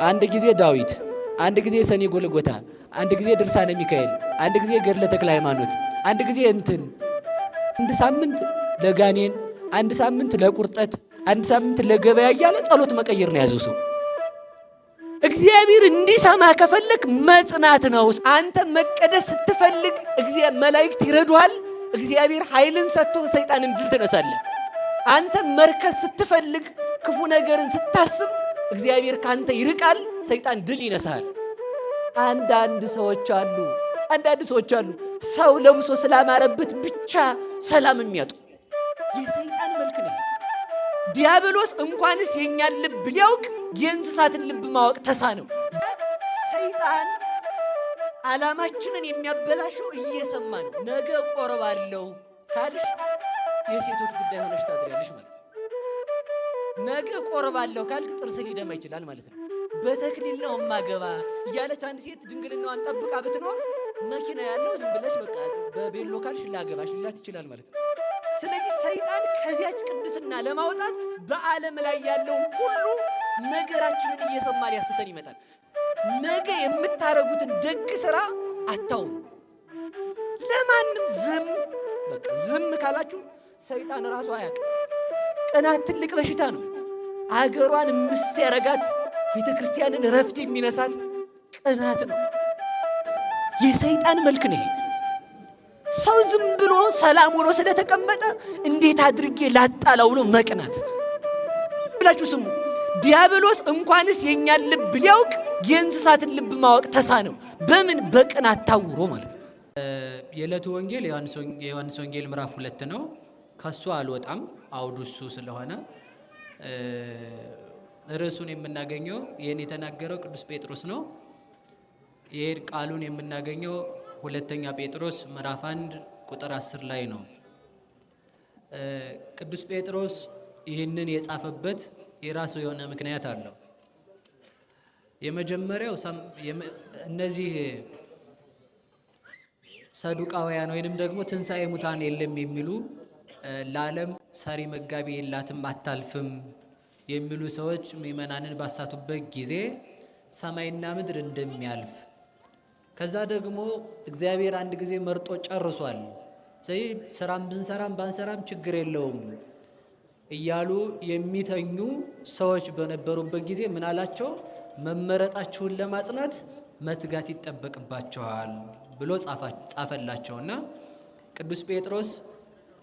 አንድ ጊዜ ዳዊት፣ አንድ ጊዜ ሰኔ ጎልጎታ፣ አንድ ጊዜ ድርሳነ ሚካኤል፣ አንድ ጊዜ ገድለ ተክለ ሃይማኖት፣ አንድ ጊዜ አንድ ሳምንት ለጋኔን፣ አንድ ሳምንት ለቁርጠት፣ አንድ ሳምንት ለገበያ እያለ ጸሎት መቀየር ነው ያዘው ሰው። እግዚአብሔር እንዲሰማ ከፈለክ መጽናት ነው። አንተ መቀደስ ስትፈልግ መላእክት ይረዱሃል። እግዚአብሔር ኃይልን ሰጥቶ ሰይጣንን ድል ትነሳለህ። አንተ መርከስ ስትፈልግ ክፉ ነገርን ስታስብ እግዚአብሔር ካንተ ይርቃል፣ ሰይጣን ድል ይነሳል። አንዳንድ ሰዎች አሉ ሰው ለብሶ ስላማረበት ብቻ ሰላም የሚያጡ የሰይጣን መልክ ነው። ዲያብሎስ እንኳንስ የኛን ልብ ሊያውቅ የእንስሳትን ልብ ማወቅ ተሳነው። ሰይጣን ዓላማችንን የሚያበላሸው እየሰማ ነው። ነገ ቆርባለሁ ካልሽ የሴቶች ጉዳይ ሆነሽ ታድሪያለሽ ማለት ነው። ነገ ቆርባለሁ ካልክ ጥርስ ሊደማ ይችላል ማለት ነው። በተክሊል ነው ማገባ እያለች አንድ ሴት ድንግልናዋን ጠብቃ ብትኖር መኪና ያለው ዝም ብለሽ በቃ በቤሎ ካልሽ ላገባሽ ሊላት ይችላል ማለት ነው። ስለዚህ ሰይጣን ከዚያች ቅድስና ለማውጣት በዓለም ላይ ያለውን ሁሉ ነገራችንን እየሰማ ሊያስተን ይመጣል። ነገ የምታረጉትን ደግ ስራ አታውሩ። ለማንም ዝም ካላችሁ ሰይጣን ራሱ አያውቅም። ቅናት ትልቅ በሽታ ነው። አገሯን ምስ ያረጋት ቤተ ክርስቲያንን ረፍት የሚነሳት ቅናት ነው። የሰይጣን መልክ ነው። ሰው ዝም ብሎ ሰላም ሆኖ ስለተቀመጠ እንዴት አድርጌ ላጣላው ብሎ መቅናት ብላችሁ ስሙ። ዲያብሎስ እንኳንስ የኛን ልብ ሊያውቅ የእንስሳትን ልብ ማወቅ ተሳነው። በምን? በቅናት ታውሮ ማለት ነው። የዕለቱ ወንጌል የዮሐንስ ወንጌል ምዕራፍ 2 ነው። ከሱ አልወጣም፣ አውዱ እሱ ስለሆነ ርዕሱን የምናገኘው ይህን የተናገረው ቅዱስ ጴጥሮስ ነው። ይህን ቃሉን የምናገኘው ሁለተኛ ጴጥሮስ ምዕራፍ 1 ቁጥር 10 ላይ ነው። ቅዱስ ጴጥሮስ ይህንን የጻፈበት የራሱ የሆነ ምክንያት አለው። የመጀመሪያው እነዚህ ሰዱቃውያን ወይንም ደግሞ ትንሣኤ ሙታን የለም የሚሉ ለዓለም ሰሪ መጋቢ የላትም አታልፍም የሚሉ ሰዎች ምእመናንን ባሳቱበት ጊዜ ሰማይና ምድር እንደሚያልፍ ከዛ ደግሞ እግዚአብሔር አንድ ጊዜ መርጦ ጨርሷል፣ ስለዚህ ስራም ብንሰራም ባንሰራም ችግር የለውም እያሉ የሚተኙ ሰዎች በነበሩበት ጊዜ ምን አላቸው? መመረጣችሁን ለማጽናት መትጋት ይጠበቅባቸዋል ብሎ ጻፈላቸውና ቅዱስ ጴጥሮስ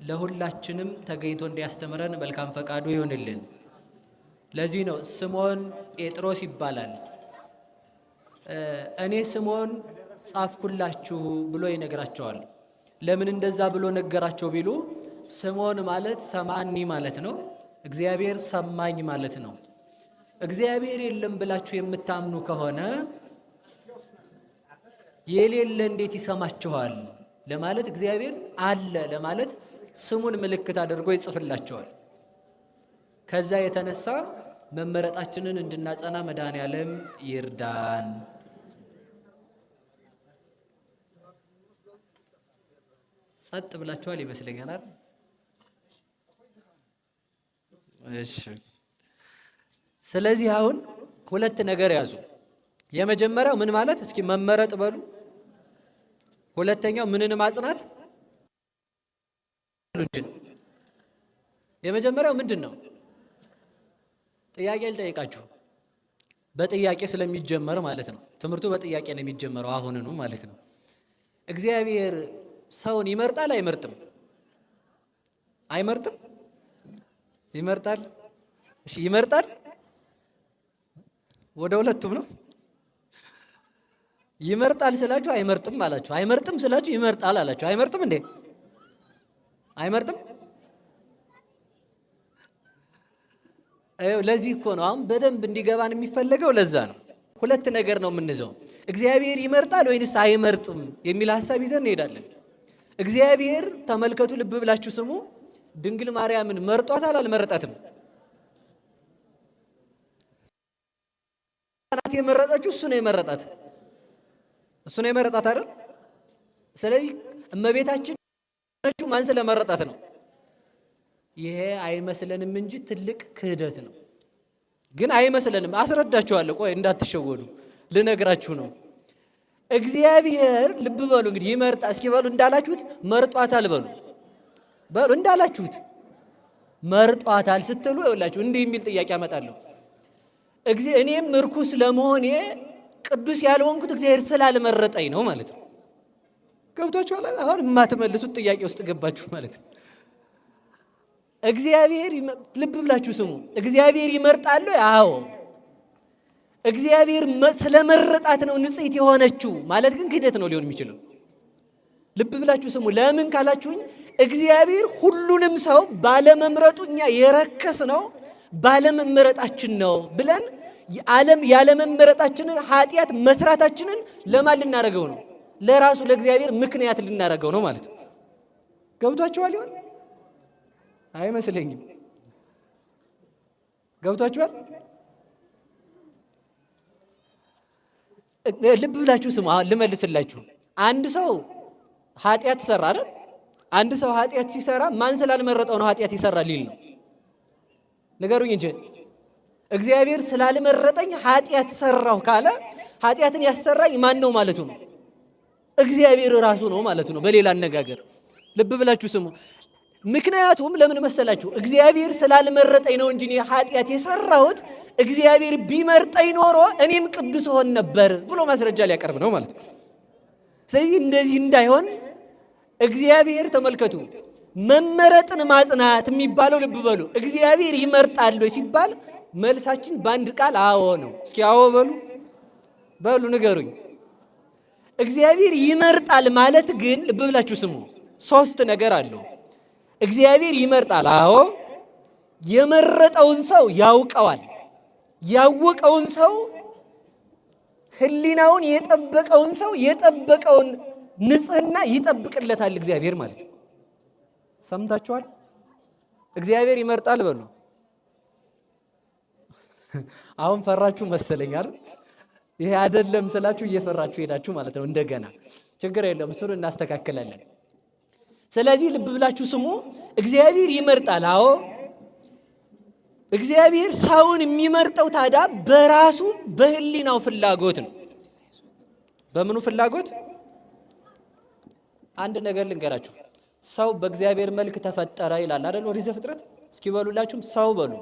ለሁላችንም ተገኝቶ እንዲያስተምረን መልካም ፈቃዱ ይሆንልን። ለዚህ ነው ስምዖን ጴጥሮስ ይባላል። እኔ ስምዖን ጻፍኩላችሁ ብሎ ይነግራቸዋል። ለምን እንደዛ ብሎ ነገራቸው ቢሉ ስምዖን ማለት ሰማኒ ማለት ነው። እግዚአብሔር ሰማኝ ማለት ነው። እግዚአብሔር የለም ብላችሁ የምታምኑ ከሆነ የሌለ እንዴት ይሰማችኋል ለማለት እግዚአብሔር አለ ለማለት ስሙን ምልክት አድርጎ ይጽፍላቸዋል። ከዛ የተነሳ መመረጣችንን እንድናጸና መድኃኔዓለም ይርዳን። ጸጥ ብላችኋል ይመስለኛል። እሺ፣ ስለዚህ አሁን ሁለት ነገር ያዙ። የመጀመሪያው ምን ማለት እስኪ መመረጥ በሉ። ሁለተኛው ምንን ማጽናት? የመጀመሪያው ምንድን ነው? ጥያቄ ልጠይቃችሁ። በጥያቄ ስለሚጀመር ማለት ነው። ትምህርቱ በጥያቄ ነው የሚጀመረው አሁንኑ ማለት ነው። እግዚአብሔር ሰውን ይመርጣል አይመርጥም? አይመርጥም? ይመርጣል? እሺ ይመርጣል? ወደ ሁለቱም ነው። ይመርጣል ስላችሁ አይመርጥም አላችሁ። አይመርጥም ስላችሁ ይመርጣል አላችሁ። አይመርጥም እንዴ? አይመርጥም? ለዚህ እኮ ነው አሁን በደንብ እንዲገባን የሚፈለገው። ለዛ ነው ሁለት ነገር ነው የምንይዘው። እግዚአብሔር ይመርጣል ወይንስ አይመርጥም የሚል ሐሳብ ይዘን እንሄዳለን። እግዚአብሔር ተመልከቱ፣ ልብ ብላችሁ ስሙ። ድንግል ማርያምን መርጧታል አልመረጣትም? ናት የመረጠችው፣ እሱ ነው የመረጣት። እሱ ነው የመረጣት አይደል? ስለዚህ እመቤታችን ማን ስለመረጣት ነው? ይሄ አይመስለንም እንጂ ትልቅ ክህደት ነው። ግን አይመስለንም። አስረዳችኋለሁ። ቆይ እንዳትሸወዱ ልነግራችሁ ነው። እግዚአብሔር ልብ በሉ እንግዲህ ይመርጣ እስኪ በሉ እንዳላችሁት መርጧታል በሉ እንዳላችሁት መርጧታል ስትሉ ይኸውላችሁ እንዲህ የሚል ጥያቄ አመጣለሁ። እኔም ርኩስ ለመሆኔ ቅዱስ ያልሆንኩት እግዚአብሔር ስላልመረጠኝ ነው ማለት ነው። ገብቷችኋል? አሁን የማትመልሱት ጥያቄ ውስጥ ገባችሁ ማለት ነው። እግዚአብሔር ልብ ብላችሁ ስሙ። እግዚአብሔር ይመርጣል? አዎ። እግዚአብሔር ስለመረጣት ነው ንጽሕት የሆነችው ማለት ግን ክህደት ነው ሊሆን የሚችለው። ልብ ብላችሁ ስሙ። ለምን ካላችሁኝ እግዚአብሔር ሁሉንም ሰው ባለመምረጡ እኛ የረከስ ነው ባለመመረጣችን ነው ብለን ያለመመረጣችንን ኃጢአት መስራታችንን ለማን ልናደርገው ነው? ለራሱ ለእግዚአብሔር ምክንያት ልናደርገው ነው ማለት ነው። ገብቷችኋል ይሆን? አይመስለኝም። ገብቷችኋል? ልብ ብላችሁ ስሙ። ልመልስላችሁ። አንድ ሰው ኃጢአት ሰራ አይደል? አንድ ሰው ኃጢአት ሲሰራ ማን ስላልመረጠው ነው ኃጢአት ይሰራል ሊል ነው? ንገሩኝ እንጂ እግዚአብሔር ስላልመረጠኝ ኃጢአት ሰራሁ ካለ ኃጢአትን ያሰራኝ ማን ነው ማለቱ ነው? እግዚአብሔር ራሱ ነው ማለቱ ነው። በሌላ አነጋገር ልብ ብላችሁ ስሙ። ምክንያቱም ለምን መሰላችሁ? እግዚአብሔር ስላልመረጠኝ ነው እንጂ ኃጢአት የሰራሁት እግዚአብሔር ቢመርጠኝ ኖሮ እኔም ቅዱስ ሆን ነበር ብሎ ማስረጃ ሊያቀርብ ነው ማለት ነው። ስለዚህ እንደዚህ እንዳይሆን እግዚአብሔር ተመልከቱ፣ መመረጥን ማጽናት የሚባለው ልብ በሉ። እግዚአብሔር ይመርጣል ሲባል መልሳችን በአንድ ቃል አዎ ነው። እስኪ አዎ በሉ ንገሩኝ። እግዚአብሔር ይመርጣል ማለት ግን ልብ ብላችሁ ስሙ፣ ሶስት ነገር አለው። እግዚአብሔር ይመርጣል፣ አዎ። የመረጠውን ሰው ያውቀዋል፣ ያወቀውን ሰው ሕሊናውን የጠበቀውን ሰው የጠበቀውን ንጽህና ይጠብቅለታል እግዚአብሔር ማለት ነው። ሰምታችኋል? እግዚአብሔር ይመርጣል በሉ። አሁን ፈራችሁ መሰለኝ አይደል? ይሄ አይደለም ስላችሁ እየፈራችሁ ሄዳችሁ ማለት ነው። እንደገና ችግር የለም እሱን እናስተካክላለን። ስለዚህ ልብ ብላችሁ ስሙ። እግዚአብሔር ይመርጣል፣ አዎ። እግዚአብሔር ሰውን የሚመርጠው ታዲያ በራሱ በሕሊናው ፍላጎት ነው። በምኑ ፍላጎት? አንድ ነገር ልንገራችሁ። ሰው በእግዚአብሔር መልክ ተፈጠረ ይላል አይደል? ኦሪት ዘፍጥረት። እስኪ በሉላችሁም ሰው በሉ።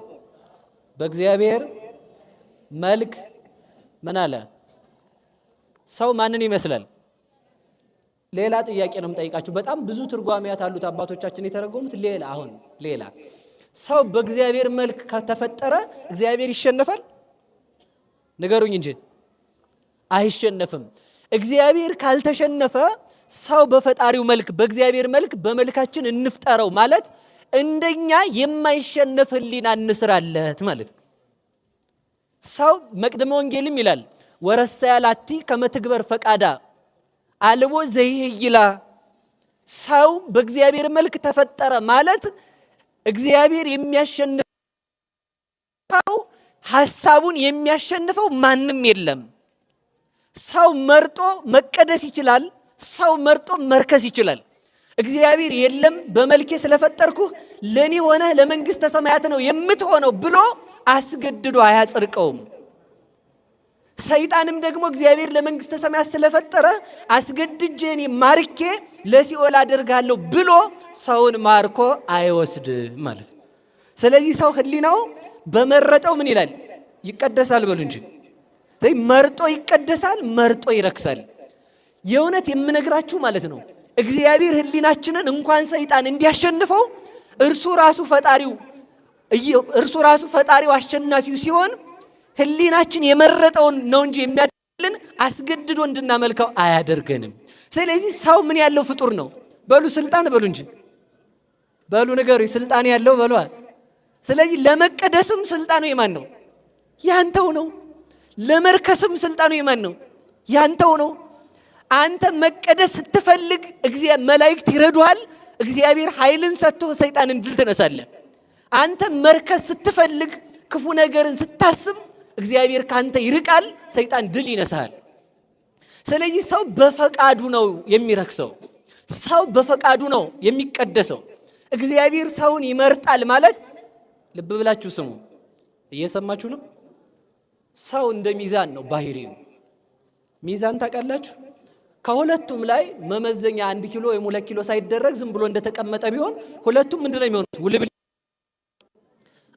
በእግዚአብሔር መልክ ምን አለ? ሰው ማንን ይመስላል? ሌላ ጥያቄ ነው የምጠይቃችሁ። በጣም ብዙ ትርጓሜያት አሉት አባቶቻችን የተረጎሙት። ሌላ ሰው በእግዚአብሔር መልክ ከተፈጠረ እግዚአብሔር ይሸነፋል? ንገሩኝ እንጂ። አይሸነፍም። እግዚአብሔር ካልተሸነፈ ሰው በፈጣሪው መልክ በእግዚአብሔር መልክ በመልካችን እንፍጠረው ማለት እንደኛ የማይሸነፍ ሕሊና እንስራለት ማለት ነው። ሰው መቅደመ ወንጌልም ይላል ወረሰያ ላቲ ከመትግበር ፈቃዳ አልቦ ዘይይላ። ሰው በእግዚአብሔር መልክ ተፈጠረ ማለት እግዚአብሔር የሚያሸንፈው ሐሳቡን የሚያሸንፈው ማንም የለም። ሰው መርጦ መቀደስ ይችላል። ሰው መርጦ መርከስ ይችላል። እግዚአብሔር የለም በመልኬ ስለፈጠርኩህ ለኔ ሆነ ለመንግስተ ሰማያት ነው የምትሆነው ብሎ አስገድዶ አያጽድቀውም። ሰይጣንም ደግሞ እግዚአብሔር ለመንግስተ ሰማያት ስለፈጠረ አስገድጄ እኔ ማርኬ ለሲኦል አደርጋለሁ ብሎ ሰውን ማርኮ አይወስድም ማለት ነው። ስለዚህ ሰው ሕሊናው በመረጠው ምን ይላል? ይቀደሳል በሉ እንጂ። መርጦ ይቀደሳል፣ መርጦ ይረክሳል። የእውነት የምነግራችሁ ማለት ነው እግዚአብሔር ሕሊናችንን እንኳን ሰይጣን እንዲያሸንፈው እርሱ ራሱ ፈጣሪው አሸናፊው ሲሆን ሕሊናችን የመረጠውን ነው እንጂ የሚያደርግልን አስገድዶ እንድናመልከው አያደርገንም። ስለዚህ ሰው ምን ያለው ፍጡር ነው? በሉ ስልጣን በሉ እንጂ በሉ ንገሩኝ። ስልጣን ያለው በሉ። ስለዚህ ለመቀደስም ስልጣኑ የማን ነው? ያንተው ነው። ለመርከስም ስልጣኑ የማን ነው? ያንተው ነው። አንተ መቀደስ ስትፈልግ መላእክት ይረዱሃል። እግዚአብሔር ኃይልን ሰጥቶ ሰይጣንን ድል ትነሳለህ። አንተ መርከስ ስትፈልግ ክፉ ነገርን ስታስብ እግዚአብሔር ካንተ ይርቃል፣ ሰይጣን ድል ይነሳል። ስለዚህ ሰው በፈቃዱ ነው የሚረክሰው፣ ሰው በፈቃዱ ነው የሚቀደሰው። እግዚአብሔር ሰውን ይመርጣል ማለት ልብ ብላችሁ ስሙ። እየሰማችሁ ነው? ሰው እንደ ሚዛን ነው ባህሪው። ሚዛን ታውቃላችሁ? ከሁለቱም ላይ መመዘኛ 1 ኪሎ ወይም 2 ኪሎ ሳይደረግ ዝም ብሎ እንደተቀመጠ ቢሆን ሁለቱም ምንድነው የሚሆኑት? ውልብል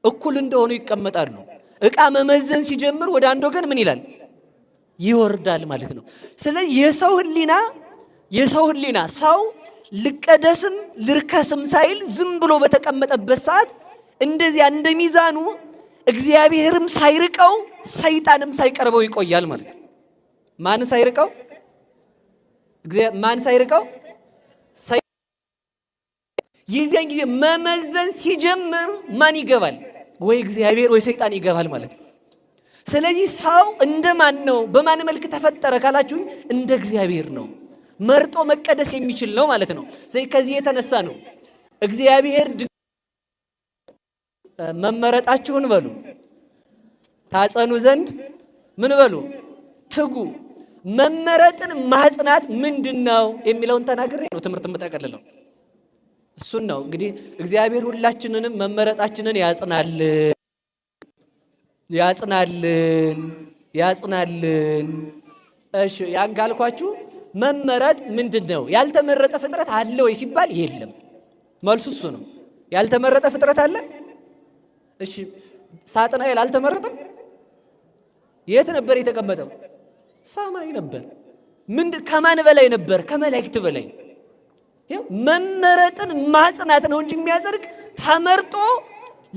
እኩል እንደሆኑ ይቀመጣሉ። ዕቃ መመዘን ሲጀምር ወደ አንድ ወገን ምን ይላል? ይወርዳል ማለት ነው። ስለዚህ የሰው ህሊና ሰው ልቀደስም ልርከስም ሳይል ዝም ብሎ በተቀመጠበት ሰዓት እንደዚያ እንደ ሚዛኑ እግዚአብሔርም ሳይርቀው ሰይጣንም ሳይቀርበው ይቆያል ማለት ነው። ማን ሳይርቀው? የዚያን ጊዜ መመዘን ሲጀምር ማን ይገባል? ወይ እግዚአብሔር ወይ ሰይጣን ይገባል ማለት ነው። ስለዚህ ሰው እንደማን ነው? በማን መልክ ተፈጠረ ካላችሁኝ እንደ እግዚአብሔር ነው። መርጦ መቀደስ የሚችል ነው ማለት ነው። ከዚህ የተነሳ ነው እግዚአብሔር መመረጣችሁን በሉ ታጸኑ ዘንድ ምን በሉ ትጉ። መመረጥን ማጽናት ምንድነው የሚለውን ተናግሬ ነው ትምህርት የምጠቀልለው። እሱን ነው እንግዲህ እግዚአብሔር ሁላችንንም መመረጣችንን ያጽናልን። እሺ ያን ካልኳችሁ መመረጥ ምንድነው? ያልተመረጠ ፍጥረት አለ ወይ ሲባል የለም። መልሱ እሱ ነው። ያልተመረጠ ፍጥረት አለ? እሺ ሳጥናኤል አልተመረጠም? የት ነበር የተቀመጠው? ሰማይ ነበር። ከማን በላይ ነበር? ከመላእክት በላይ። መመረጥን ማጽናት ነው እንጂ የሚያጸድቅ ተመርጦ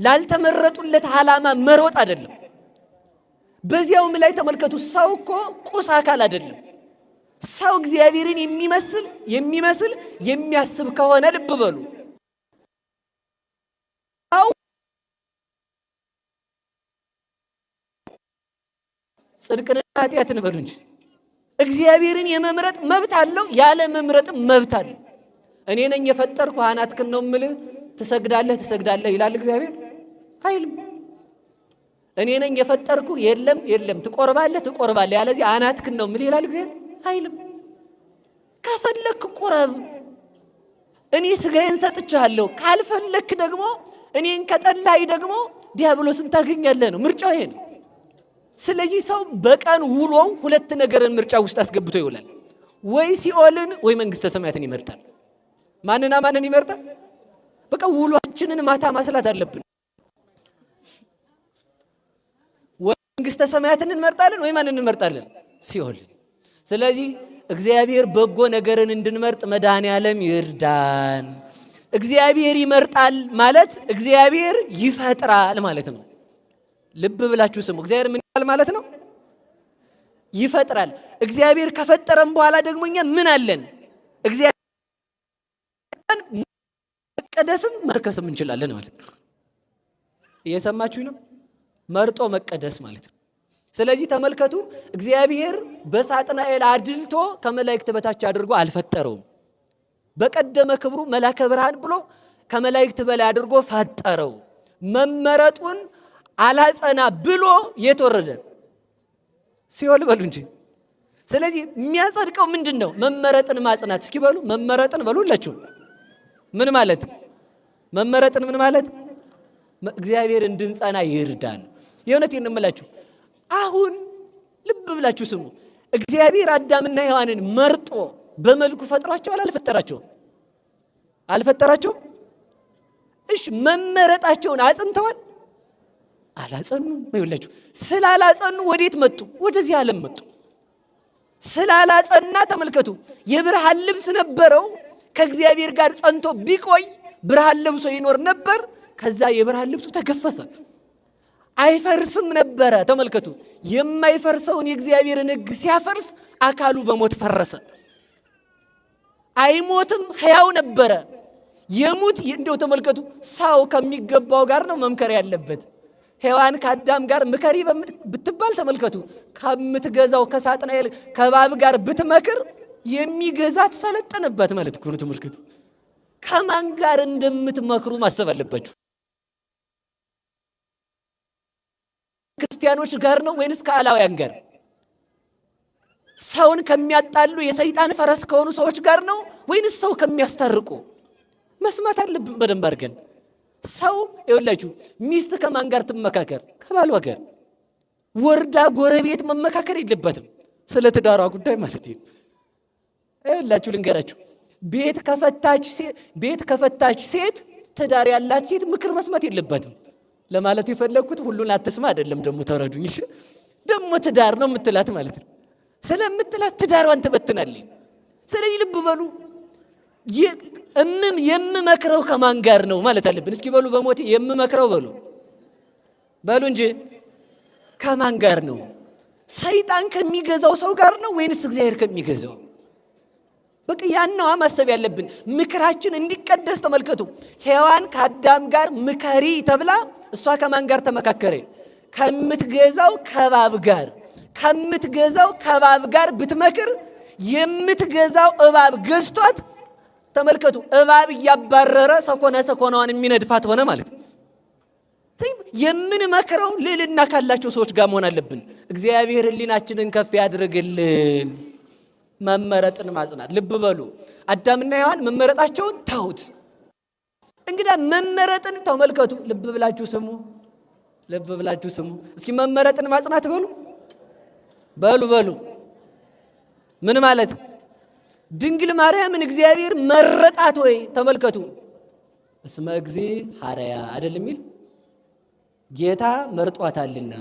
ላልተመረጡለት ዓላማ መሮጥ አይደለም። በዚያውም ላይ ተመልከቱ፣ ሰው እኮ ቁስ አካል አይደለም። ሰው እግዚአብሔርን የሚመስል የሚያስብ ከሆነ ልብ በሉ ጽድቅንና ኃጢአትን በሉ እንጂ እግዚአብሔርን የመምረጥ መብት አለው፣ ያለ መምረጥ መብት አለው። እኔ ነኝ የፈጠርኩ አናትክን ነው የምልህ ትሰግዳለህ ይላል እግዚአብሔር? አይልም። እኔ ነኝ የፈጠርኩ የለም ትቆርባለህ ያለዚህ አናትክን ነው የምልህ ይላል እግዚአብሔር? አይልም። ከፈለክ ቁረብ፣ እኔ ስጋዬን ሰጥቻለሁ። ካልፈለክ ደግሞ እኔን ከጠላይ ደግሞ ዲያብሎስን ታገኛለህ ነው። ምርጫው ይሄ ነው። ስለዚህ ሰው በቀን ውሎው 2 ነገርን ምርጫ ውስጥ አስገብቶ ይውላል። ወይ ሲኦልን ወይ መንግስተ ሰማያትን ይመርጣል። ማንን ይመርጣል? በቃ ውሏችንን ማታ ማስላት አለብን። ወይ መንግስተ ሰማያትን እንመርጣለን ወይ ማንን እንመርጣለን? ሲኦልን። ስለዚህ እግዚአብሔር በጎ ነገርን እንድንመርጥ መድኃኔዓለም ይርዳን። እግዚአብሔር ይመርጣል ማለት እግዚአብሔር ይፈጥራል ማለት ነው። ልብ ብላችሁ ስሙ። እግዚአብሔር ምን ይላል ማለት ነው? ይፈጥራል። እግዚአብሔር ከፈጠረም በኋላ ደግሞ እኛ ምን አለን? እግዚአብሔር መቀደስም መርከስም እንችላለን ማለት ነው። እየሰማችሁኝ ነው? መርጦ መቀደስ ማለት ነው። ስለዚህ ተመልከቱ፣ እግዚአብሔር በሳጥናኤል አድልቶ ከመላእክት በታች አድርጎ አልፈጠረውም። በቀደመ ክብሩ መላከ ብርሃን ብሎ ከመላእክት በላይ አድርጎ ፈጠረው። መመረጡን አላጸና ብሎ የተወረደ ሲኦል በሉ እንጂ። ስለዚህ የሚያጸድቀው ምንድነው? መመረጥን ማጽናት። እስኪ በሉ መመረጥን በሉላችሁ። ምን ማለት መመረጥን ምን ማለት? እግዚአብሔር እንድንጸና ይርዳን። የእውነቴን እንምላችሁ። አሁን ልብ ብላችሁ ስሙ። እግዚአብሔር አዳምና ሔዋንን መርጦ በመልኩ ፈጥሯቸዋል? አልፈጠራቸውም? እሺ መመረጣቸውን አጽንተዋል? አላጸኑም። ይኸውላችሁ ስላላጸኑ ወዴት መጡ? ወደዚህ ዓለም መጡ። ስላላጸና ተመልከቱ፣ የብርሃን ልብስ ነበረው። ከእግዚአብሔር ጋር ጸንቶ ቢቆይ ብርሃን ለብሶ ይኖር ነበር። ከዛ የብርሃን ልብሱ ተገፈፈ፣ አይፈርስም ነበረ። ተመልከቱ፣ የማይፈርሰውን የእግዚአብሔርን ሕግ ሲያፈርስ አካሉ በሞት ፈረሰ። አይሞትም፣ ሕያው ነበረ። የሙት እንደው ተመልከቱ፣ ሰው ከሚገባው ጋር ነው መምከር ያለበት። ሔዋን ከአዳም ጋር ምከሪ ብትባል ተመልከቱ፣ ከምትገዛው ከሳጥናኤል ከባብ ጋር ብትመክር የሚገዛት ሰለጠነበት ማለት ነው። ተመልከቱ፣ ከማን ጋር እንደምትመክሩ ማሰብ አለባችሁ። ክርስቲያኖች ጋር ነው ወይንስ ከአላውያን ጋር? ሰውን ከሚያጣሉ የሰይጣን ፈረስ ከሆኑ ሰዎች ጋር ነው ወይንስ ሰው ከሚያስታርቁ? መስማት አለብን በደንብ አድርገን። ሰው ይኸውላችሁ፣ ሚስት ከማን ጋር ትመካከር? ከባሏ ጋር። ወርዳ ጎረቤት መመካከር የለበትም ስለ ትዳሯ ጉዳይ ማለት ነው። እላችሁ ልንገራችሁ፣ ቤት ከፈታች ሴት ትዳር ያላት ሴት ምክር መስማት የለበትም ለማለት የፈለኩት። ሁሉን አትስማ አይደለም ደግሞ ተረዱኝ። እሺ ደግሞ ትዳር ነው የምትላት ማለት ነው። ስለምትላት ትዳሯን ትበትናለች። ስለዚህ ልብ በሉ። የምመክረው ከማን ጋር ነው ማለት አለብን። እስኪ በሉ በሞቴ የምመክረው በሉ እንጂ ከማን ጋር ነው? ሰይጣን ከሚገዛው ሰው ጋር ነው ወይንስ እግዚአብሔር ከሚገዛው? በቃ ያንነዋ ማሰብ ያለብን። ምክራችን እንዲቀደስ ተመልከቱ። ሔዋን ከአዳም ጋር ምከሪ ተብላ እሷ ከማን ጋር ተመካከረ? ከምትገዛው ከባብ ጋር ብትመክር የምትገዛው እባብ ገዝቷት ተመልከቱ። እባብ እያባረረ ሰኮናዋን የሚነድፋት ሆነ ማለት ነው። የምንመክረው ልዕልና ካላቸው ሰዎች ጋር መሆን አለብን። እግዚአብሔር ሕሊናችንን ከፍ ያድርግልን። መመረጥን ማጽናት። ልብ በሉ አዳምና ሔዋን መመረጣቸውን ተውት። እንግዳ መመረጥን ተመልከቱ። ልብ ብላችሁ ስሙ። እስኪ መመረጥን ማጽናት በሉ ምን ማለት? ድንግል ማርያምን እግዚአብሔር መረጣት ወይ? ተመልከቱ። እስመ እግዚእ ሐረያ አይደል የሚል ጌታ መርጧታልና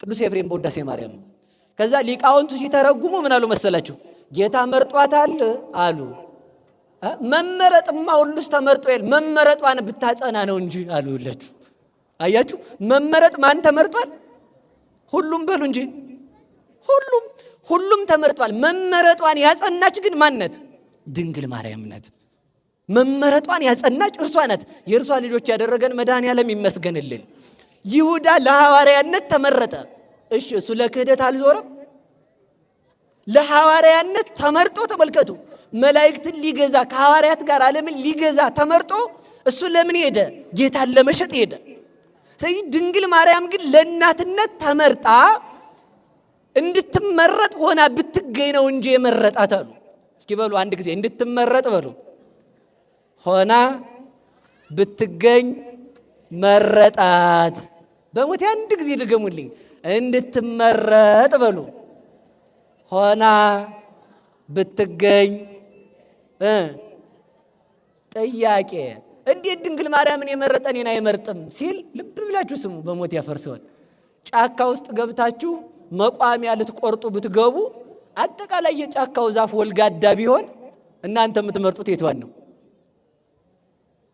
ቅዱስ ኤፍሬም በውዳሴ ማርያም። ከዛ ሊቃውንቱ ሲተረጉሙ ምን አሉ መሰላችሁ? ጌታ መርጧታል አሉ። መመረጥማ ሁሉስ ተመርጦ መመረጧን ብታጸና ነው እንጂ አሉላችሁ። አያችሁ፣ መመረጥ ማን ተመርጧል? ሁሉም በሉ እንጂ ሁሉም ተመርጧል። መመረጧን ያጸናች ግን ማነት? ድንግል ማርያም ናት። መመረጧን ያጸናች እርሷ ናት። የእርሷ ልጆች ያደረገን መድኃኔዓለም ይመስገንልን። ይሁዳ ለሐዋርያነት ተመረጠ። እሺ እሱ ለክህደት አልዞረም። ለሐዋርያነት ተመርጦ ተመልከቱ። መላእክትን ሊገዛ ከሐዋርያት ጋር ዓለምን ሊገዛ ተመርጦ እሱ ለምን ሄደ? ጌታን ለመሸጥ ሄደ። ስለዚህ ድንግል ማርያም ግን ለእናትነት ተመርጣ እንድትመረጥ ሆና ብትገኝ ነው እንጂ የመረጣት አሉ። እስኪ በሉ አንድ ጊዜ እንድትመረጥ በሉ። ሆና ብትገኝ መረጣት። በሞቴ አንድ ጊዜ ድገሙልኝ። እንድትመረጥ በሉ። ሆና ብትገኝ ጥያቄ እንዴት ድንግል ማርያምን የመረጠ እኔን አይመርጥም ሲል ልብ ብላችሁ ስሙ። በሞት ያፈርሰዋል። ጫካ ውስጥ ገብታችሁ መቋሚያ ልትቆርጡ ብትገቡ አጠቃላይ የጫካው ዛፍ ወልጋዳ ቢሆን እናንተ የምትመርጡት የቷን ነው?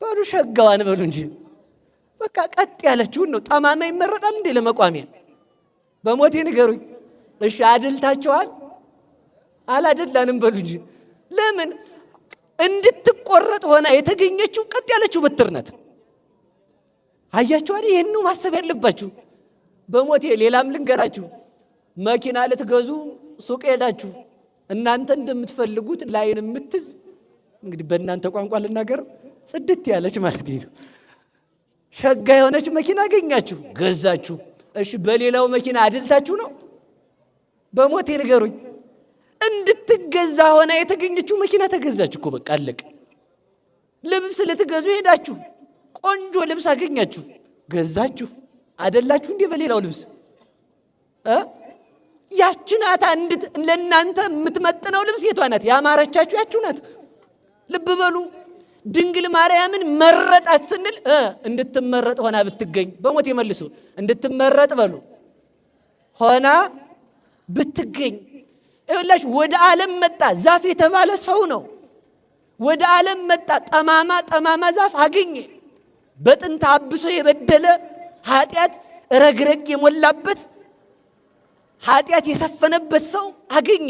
በሉ ሸጋዋን በሉ እንጂ በቃ ቀጥ ያለችውን ነው። ጠማማ ይመረጣል እንዴ ለመቋሚያ? በሞቴ ንገሩኝ። እሺ አድልታችኋል? አላደላንም በሉ እንጂ። ለምን? እንድትቆረጥ ሆና የተገኘችው ቀጥ ያለችው በትር ናት። አያችሁ አይደል? ይሄን ማሰብ ያለባችሁ። በሞቴ ሌላም ልንገራችሁ። መኪና ልትገዙ ሱቅ ሄዳችሁ እናንተ እንደምትፈልጉት ላይን የምትዝ እንግዲህ በእናንተ ቋንቋ ልናገር ጽድት ያለች ማለት ነው። ሸጋ የሆነች መኪና አገኛችሁ፣ ገዛችሁ። እሺ በሌላው መኪና አድልታችሁ ነው? በሞቴ ንገሩኝ። እንድትገዛ ሆና የተገኘችው መኪና ተገዛች እኮ በቃ አለቀ። ልብስ ልትገዙ ሄዳችሁ ቆንጆ ልብስ አገኛችሁ፣ ገዛችሁ። አደላችሁ እንዴ በሌላው ልብስ? ያቺ ናት ለእናንተ የምትመጥነው ልብስ የቷ ናት? ያማረቻችሁ ያቺ ናት። ልብ በሉ። ድንግል ማርያምን መረጣት ስንል እንድትመረጥ ሆና ብትገኝ። በሞት የመልሱ እንድትመረጥ በሉ። ሆና ብትገኝ። ይኸውላችሁ ወደ ዓለም መጣ። ዛፍ የተባለ ሰው ነው። ወደ ዓለም መጣ። ጠማማ ዛፍ አገኘ። በጥንት አብሶ የበደለ ኃጢአት ረግረግ የሞላበት ኃጢአት የሰፈነበት ሰው አገኘ።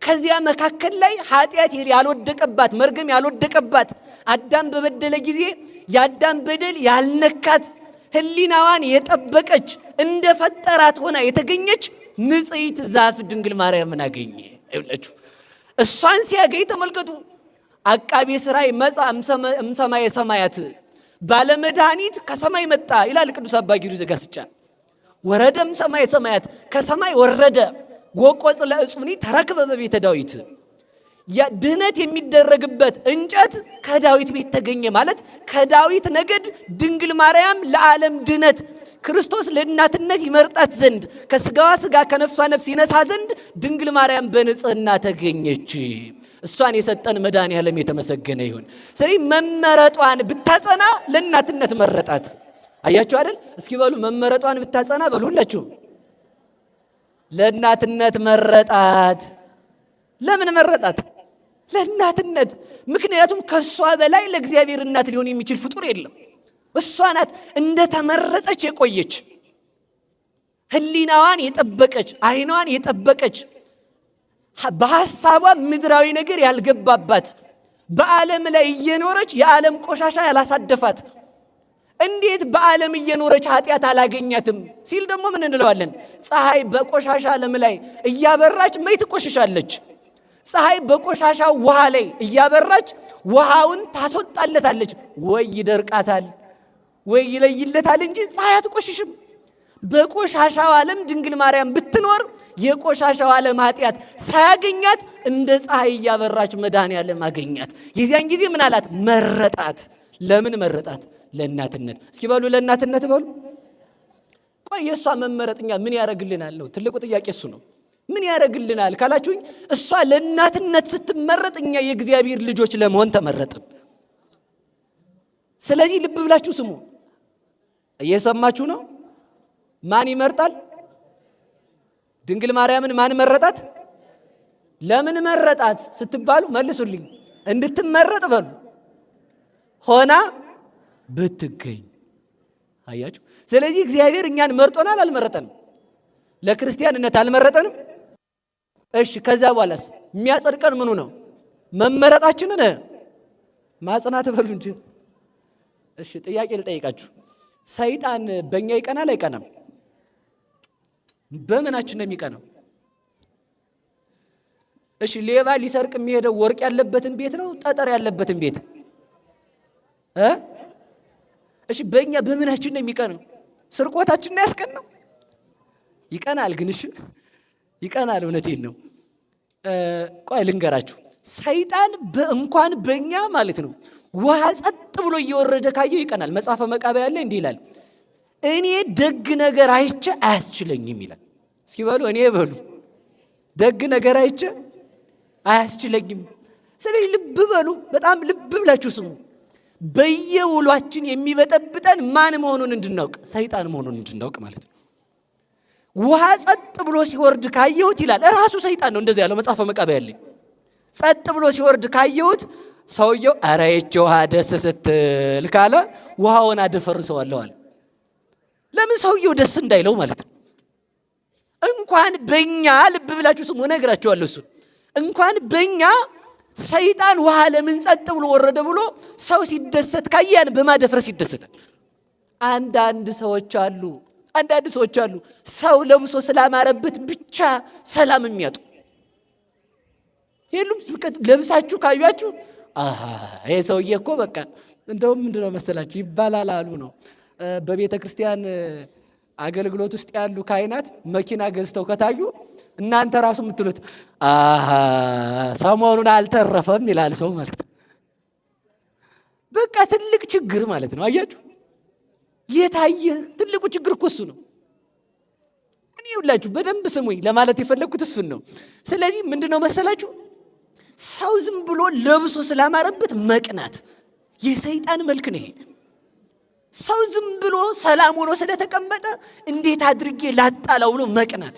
ከዚያ መካከል ላይ ኃጢአት ያልወደቀባት መርገም ያልወደቀባት አዳም በበደለ ጊዜ የአዳም በደል ያልነካት ሕሊናዋን የጠበቀች እንደ ፈጠራት ሆና የተገኘች ንጽሕት ዛፍ ድንግል ማርያምን አገኘ። ይኸውላችሁ እሷን ሲያገኝ ተመልከቱ። አቃቤ ሥራይ መጻ እምሰማየ ሰማያት፣ ባለመድኃኒት ከሰማይ መጣ ይላል ቅዱስ አባ ጊዮርጊስ ዘጋስጫ። ወረደም ሰማየ ሰማያት፣ ከሰማይ ወረደ። ወቆጽ ለእጹኒ ተረክበ በቤተ ዳዊት፣ ድህነት የሚደረግበት እንጨት ከዳዊት ቤት ተገኘ ማለት ከዳዊት ነገድ ድንግል ማርያም ለዓለም ድህነት ክርስቶስ ለእናትነት ይመርጣት ዘንድ ከስጋዋ ስጋ ከነፍሷ ነፍስ ይነሳ ዘንድ ድንግል ማርያም በንጽህና ተገኘች። እሷን የሰጠን መድኃኔዓለም የተመሰገነ ይሁን። ስለዚህ መመረጧን ብታጸና ለእናትነት መረጣት። አያችሁ አይደል? እስኪ በሉ መመረጧን ብታጸና በሉ ሁላችሁም። ለእናትነት መረጣት። ለምን መረጣት? ለእናትነት። ምክንያቱም ከሷ በላይ ለእግዚአብሔር እናት ሊሆን የሚችል ፍጡር የለም። እሷ ናት እንደተመረጠች የቆየች፣ ሕሊናዋን የጠበቀች፣ ዓይኗን የጠበቀች፣ በሐሳቧ ምድራዊ ነገር ያልገባባት፣ በዓለም ላይ እየኖረች የዓለም ቆሻሻ ያላሳደፋት። እንዴት በዓለም እየኖረች ኃጢአት አላገኛትም ሲል ደግሞ ምን እንለዋለን? ፀሐይ በቆሻሻ ዓለም ላይ እያበራች መች ትቆሽሻለች? ፀሐይ በቆሻሻ ውሃ ላይ እያበራች ውሃውን ታስወጣለታለች። ወይ ይደርቃታል ወይ ይለይለታል እንጂ ፀሐይ አትቆሽሽም። በቆሻሻው ዓለም ድንግል ማርያም ብትኖር የቆሻሻው ዓለም ኃጢአት ሳያገኛት እንደ ፀሐይ እያበራች መድኃኔዓለም አገኛት። የዚያን ጊዜ ምን አላት? መረጣት። ለምን መረጣት? ለእናትነት። እስኪ በሉ ለእናትነት በሉ። ቆይ የእሷ መመረጥኛ ምን ያደርግልናል ነው ትልቁ ጥያቄ፣ እሱ ነው። ምን ያደርግልናል ካላችሁኝ፣ እሷ ለእናትነት ስትመረጥ እኛ የእግዚአብሔር ልጆች ለመሆን ተመረጥን። ስለዚህ ልብ ብላችሁ ስሙ። እየሰማችሁ ነው? ማን ይመርጣል? ድንግል ማርያምን ማን መረጣት? ለምን መረጣት ስትባሉ መልሱልኝ። እንድትመረጥ በሉ። ሆና ብትገኝ። አያችሁ? ስለዚህ እግዚአብሔር እኛን መርጦናል አልመረጠንም? ለክርስቲያንነት አልመረጠንም? እሺ፣ ከዛ በኋላስ የሚያጸድቀን ምኑ ነው? መመረጣችንን ማጽናት በሉ እንጂ። እሺ፣ ጥያቄ ልጠይቃችሁ። ሰይጣን በእኛ ይቀናል አይቀናም? በምናችን ነው የሚቀናው? እሺ፣ ሌባ ሊሰርቅ የሚሄደው ወርቅ ያለበትን ቤት ነው ጠጠር ያለበትን ቤት? እሺ፣ በእኛ በምናችን ነው የሚቀናው? ስርቆታችን ነው ያስቀናው? ይቀናል ግን። እሺ ይቀናል፣ እውነቴን ነው። ቆይ ልንገራችሁ። ሰይጣን እንኳን በእኛ ማለት ነው ውሃ ጸጥ ብሎ እየወረደ ካየው ይቀናል። መጽሐፈ መቃብያን ላይ እንዲህ ይላል፣ እኔ ደግ ነገር አይቼ አያስችለኝም ይላል። እስኪ በሉ እኔ በሉ ደግ ነገር አይቼ አያስችለኝም። ስለዚህ ልብ በሉ፣ በጣም ልብ ብላችሁ ስሙ። በየውሏችን የሚበጠብጠን ማን መሆኑን እንድናውቅ፣ ሰይጣን መሆኑን እንድናውቅ ማለት ነው። ውሃ ጸጥ ብሎ ሲወርድ ካየሁት ይላል ራሱ ሰይጣን ነው እንደዚህ ያለው መጽሐፈ መቃብያን ላይ። ጸጥ ብሎ ሲወርድ ካየሁት ሰውየው ኧረ ይህች ውሃ ደስ ስትል ካለ ውሃውን አደፈርሰዋለሁ አለ። ለምን? ሰውየው ደስ እንዳይለው ማለት ነው። እንኳን በእኛ ልብ ብላችሁ ስሙ፣ እነግራችኋለሁ እሱን። እንኳን በእኛ ሰይጣን ውሃ ለምን ጸጥ ብሎ ወረደ ብሎ ሰው ሲደሰት ካያን በማደፍረስ ይደሰታል። አንዳንድ ሰዎች አሉ ሰው ለብሶ ስላማረበት ብቻ ሰላም የሚያጡ የሉም። ለብሳችሁ ካያችሁ ይሄ ሰውዬ እኮ በቃ እንደውም ምንድነው መሰላችሁ ይባላል አሉ ነው። በቤተ ክርስቲያን አገልግሎት ውስጥ ያሉ ካህናት መኪና ገዝተው ከታዩ እናንተ ራሱ የምትሉት ሰሞኑን አልተረፈም ይላል ሰው ማለት ነው። በቃ ትልቅ ችግር ማለት ነው። አያችሁ፣ የታየ ትልቁ ችግር እኮ እሱ ነው። እኔ ሁላችሁ በደንብ ስሙኝ ለማለት የፈለግኩት እሱን ነው። ስለዚህ ምንድነው መሰላችሁ ሰው ዝም ብሎ ለብሶ ስላማረበት መቅናት የሰይጣን መልክ ነው። ይሄ ሰው ዝም ብሎ ሰላም ሆኖ ስለተቀመጠ እንዴት አድርጌ ላጣላው ብሎ መቅናት።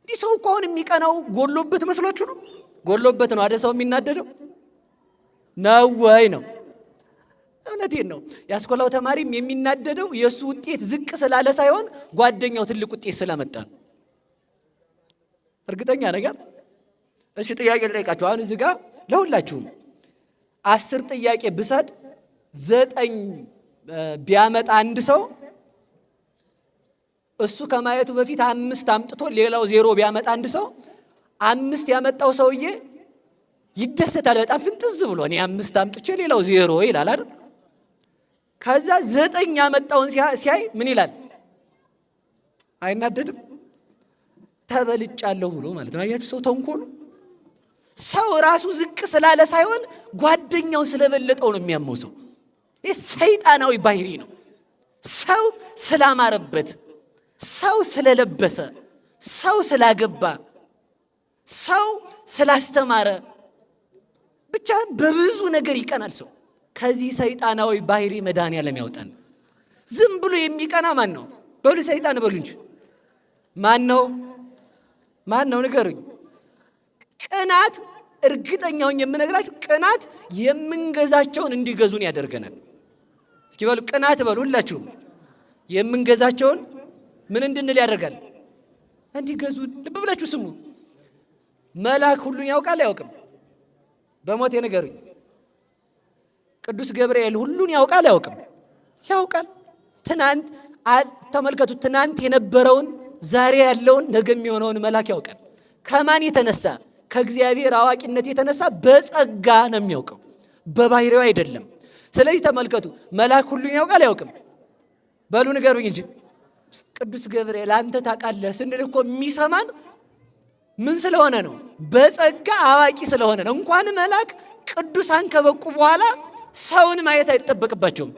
ሰው እኮ አሁን የሚቀናው ጎሎበት መስሏችሁ ነው? ጎሎበት ነው አይደል ሰው የሚናደደው ነው ወይ ነው? እውነቴን ነው። ያስኮላው ተማሪም የሚናደደው የሱ ውጤት ዝቅ ስላለ ሳይሆን ጓደኛው ትልቅ ውጤት ስላመጣ ነው። እርግጠኛ ነገር። እሺ ጥያቄ ልጠይቃችሁ። አሁን እዚህ ጋር ለሁላችሁም 10 ጥያቄ ብሰጥ 9 ቢያመጣ አንድ ሰው እሱ ከማየቱ በፊት 5 አምጥቶ ሌላው 0 ቢያመጣ አንድ ሰው 5 ያመጣው ሰውዬ ይደሰታል በጣም ፍንጥዝ ብሎ። እኔ 5 አምጥቼ ሌላው 0 ይላል አይደል? ከዛ 9 ያመጣውን ሲያይ ምን ይላል? አይናደድም? ተበልጫለሁ ብሎ ማለት ነው። አያችሁ ሰው ተንኮሉ። ሰው ራሱ ዝቅ ስላለ ሳይሆን ጓደኛው ስለበለጠው ነው የሚያመው ሰው። ይህ ሰይጣናዊ ባህሪ ነው። ሰው ስላማረበት፣ ሰው ስለለበሰ፣ ሰው ስላገባ፣ ሰው ስላስተማረ ብቻ በብዙ ነገር ይቀናል ሰው። ከዚህ ሰይጣናዊ ባህሪ መድኃኔዓለም ያውጣን። ዝም ብሎ የሚቀና ማን ነው? በሉ ሰይጣን በሉ እንጂ ማን ነው? ማን ነው ንገሩኝ። ቅናት እርግጠኛውን የምነግራችሁ ቅናት የምንገዛቸውን እንዲገዙን ያደርገናል። እስኪ በሉ ቅናት በሉ ሁላችሁም። የምንገዛቸውን ምን እንድንል ያደርጋል? እንዲገዙን። ልብ ብላችሁ ስሙ። መልአክ ሁሉን ያውቃል አያውቅም? በሞቴ ንገሩኝ። ቅዱስ ገብርኤል ሁሉን ያውቃል አያውቅም? ያውቃል። ትናንት ተመልከቱ፣ ትናንት የነበረውን ዛሬ ያለውን ነገ የሚሆነውን መልአክ ያውቃል። ከማን የተነሳ? ከእግዚአብሔር አዋቂነት የተነሳ በጸጋ ነው የሚያውቀው፣ በባህሪው አይደለም። ስለዚህ ተመልከቱ፣ መልአክ ሁሉን ያውቃል አያውቅም? በሉ ንገሩኝ እንጂ። ቅዱስ ገብርኤል አንተ ታውቃለህ ስንል እኮ የሚሰማን ምን ስለሆነ ነው? በጸጋ አዋቂ ስለሆነ ነው። እንኳን መልአክ ቅዱሳን ከበቁ በኋላ ሰውን ማየት አይጠበቅባቸውም።